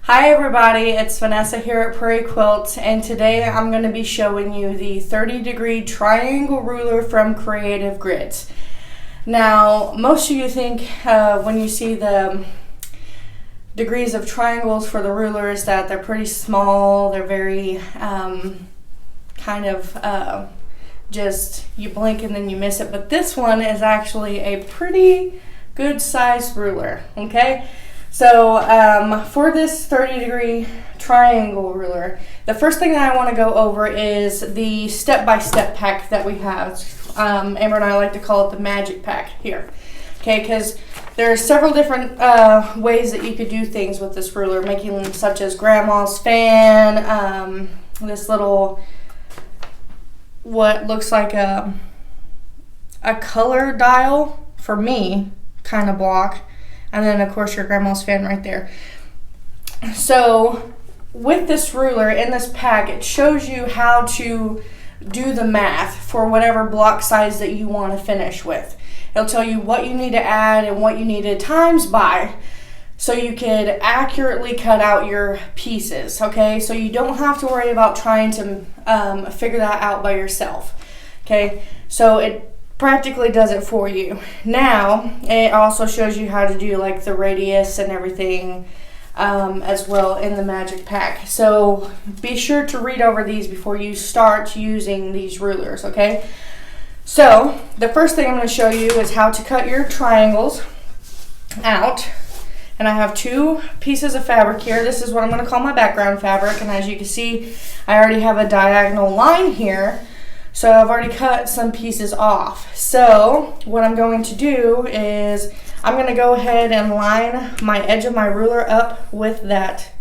Hi everybody, it's Vanessa here at Prairie Quilt, and today I'm going to be showing you the 30-degree triangle ruler from Creative Grids. Now, most of you think when you see the degrees of triangles for the rulers that they're pretty small, they're very just you blink and then you miss it, but this one is actually a pretty good sized ruler, okay? So for this 30-degree triangle ruler, the first thing that I want to go over is the step-by-step pack that we have. Amber and I like to call it the magic pack here, okay? Because there are several different ways that you could do things with this ruler, making them such as grandma's fan, this little, what looks like a color dial, for me, kind of block. And then, of course, your grandma's fan right there. So, with this ruler in this pack, it shows you how to do the math for whatever block size that you want to finish with. It'll tell you what you need to add and what you need to times by, so you could accurately cut out your pieces, okay? So you don't have to worry about trying to figure that out by yourself, okay? So it practically does it for you. Now, it also shows you how to do like the radius and everything as well in the magic pack. So be sure to read over these before you start using these rulers, okay? So the first thing I'm going to show you is how to cut your triangles out. And I have two pieces of fabric here. This is what I'm going to call my background fabric, and as you can see, I already have a diagonal line here. So I've already cut some pieces off. So what I'm going to do is I'm going to go ahead and line my edge of my ruler up with that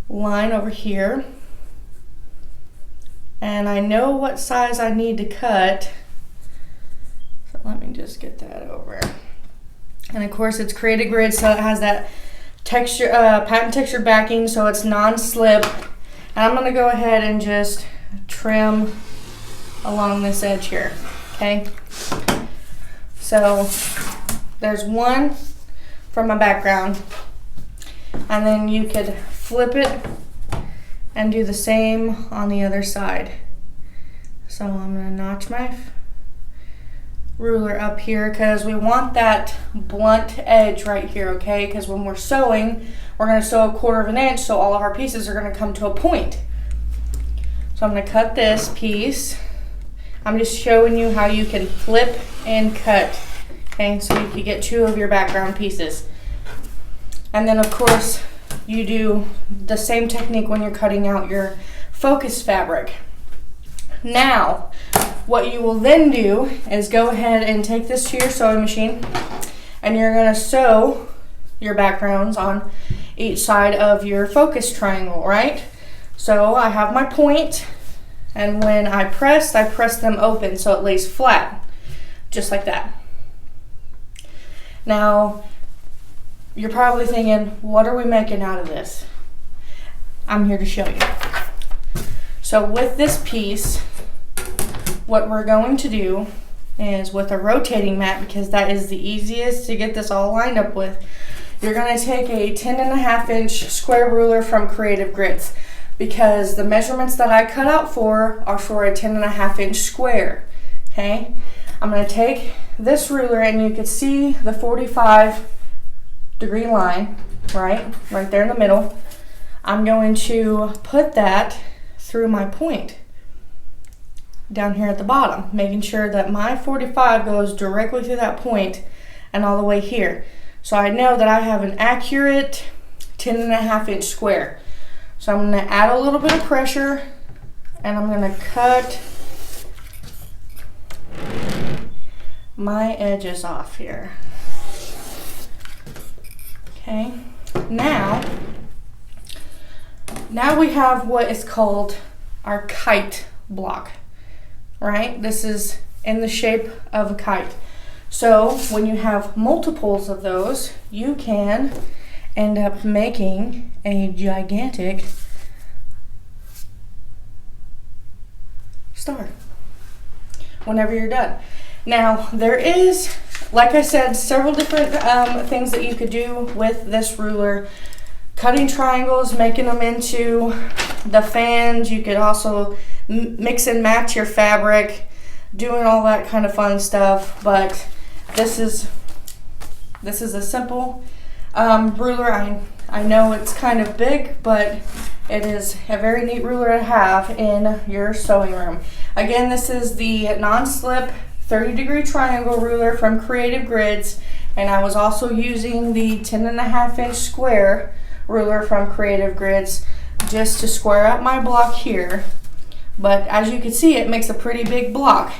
line over here. And I know what size I need to cut. So let me just get that over. And of course it's Creative Grid, so it has that texture, patent texture backing, so it's non-slip. And I'm going to go ahead and just trim along this edge here, okay? So there's one from my background, and then you could flip it and do the same on the other side. So I'm going to notch my ruler up here because we want that blunt edge right here, okay? Because when we're sewing, we're going to sew 1/4 of an inch, so all of our pieces are going to come to a point. So I'm going to cut this piece. I'm just showing you how you can flip and cut, okay? So you can get two of your background pieces. And then of course you do the same technique when you're cutting out your focus fabric. Now, what you will then do is go ahead and take this to your sewing machine, and you're going to sew your backgrounds on each side of your focus triangle, right? So I have my point, and when I press them open so it lays flat, just like that. Now, you're probably thinking, what are we making out of this? I'm here to show you. So with this piece, what we're going to do is, with a rotating mat, because that is the easiest to get this all lined up with, you're going to take a 10.5 inch square ruler from Creative Grids, because the measurements that I cut out are for a 10.5 inch square, okay? I'm going to take this ruler, and you can see the 45-degree line, right there in the middle. I'm going to put that through my point down here at the bottom, making sure that my 45 goes directly through that point and all the way here. So I know that I have an accurate 10.5 inch square. So I'm going to add a little bit of pressure, and I'm going to cut my edges off here. Okay, now we have what is called our kite block, right? This is in the shape of a kite. So when you have multiples of those, you can end up making a gigantic star whenever you're done. Now, there is like I said, several different things that you could do with this ruler. Cutting triangles, making them into the fans. You could also mix and match your fabric, doing all that kind of fun stuff. But this is a simple ruler. I know it's kind of big, but it is a very neat ruler to have in your sewing room. Again, this is the non-slip 30-degree triangle ruler from Creative Grids, and I was also using the 10.5-inch square ruler from Creative Grids just to square up my block here. But as you can see, it makes a pretty big block.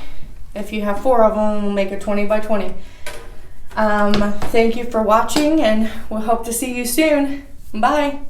If you have 4 of them, we'll make a 20 by 20. Thank you for watching, and we'll hope to see you soon. Bye.